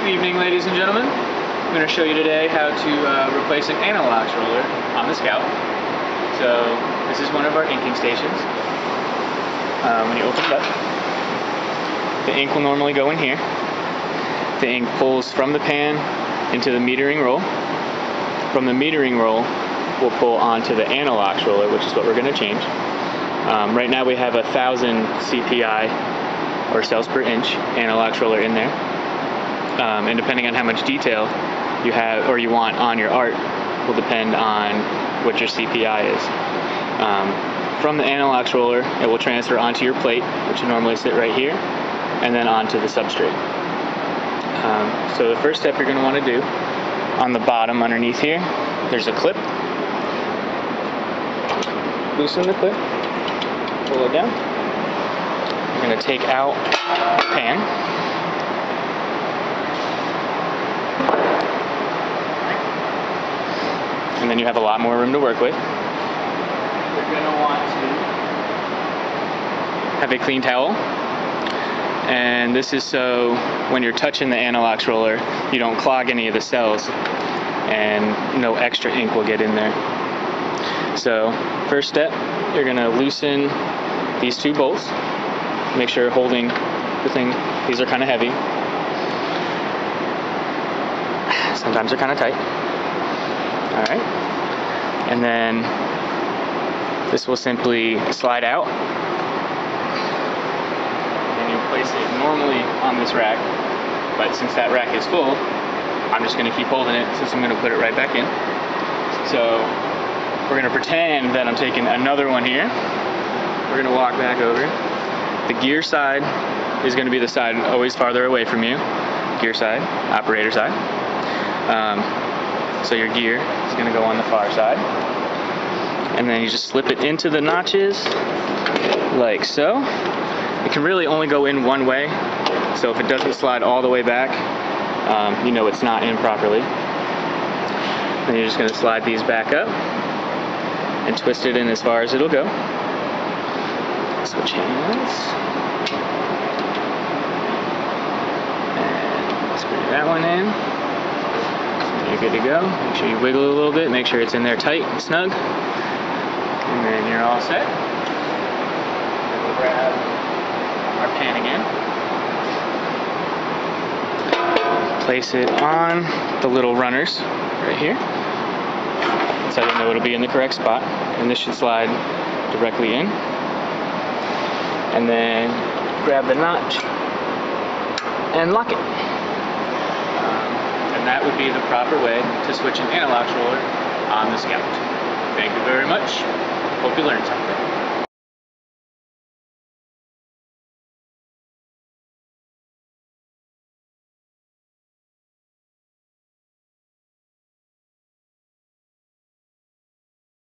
Good evening, ladies and gentlemen. I'm going to show you today how to replace an anilox roller on the Scout. So this is one of our inking stations. When you open it up, the ink will normally go in here. The ink pulls from the pan into the metering roll. From the metering roll, we'll pull onto the anilox roller, which is what we're going to change. Right now we have 1,000 CPI or cells per inch anilox roller in there. And depending on how much detail you have or you want on your art will depend on what your CPI is. From the anilox roller, it will transfer onto your plate, which will normally sit right here, and then onto the substrate. So the first step you're going to want to do, on the bottom underneath here, there's a clip. Loosen the clip, pull it down. You're going to take out the pan. And then you have a lot more room to work with. You're going to want to have a clean towel. And this is so when you're touching the anilox roller, you don't clog any of the cells and no extra ink will get in there. So first step, you're going to loosen these two bolts. Make sure you're holding the thing. These are kind of heavy. Sometimes they're kind of tight. Alright, and then this will simply slide out, and you place it normally on this rack, but since that rack is full, I'm just going to keep holding it since I'm going to put it right back in. So we're going to pretend that I'm taking another one here. We're going to walk back over. The gear side is going to be the side always farther away from you. Gear side, operator side. So your gear is going to go on the far side. And then you just slip it into the notches like so. It can really only go in one way. So if it doesn't slide all the way back, you know it's not in properly. Then you're just going to slide these back up and twist it in as far as it'll go. Switch hands. And screw that one in. You're good to go. Make sure you wiggle a little bit, make sure it's in there tight and snug. And then you're all set. We'll grab our pan again. Place it on the little runners right here. So I know it'll be in the correct spot. And this should slide directly in. And then grab the notch and lock it. And that would be the proper way to switch an anilox roller on the Scout. Thank you very much. Hope you learned something.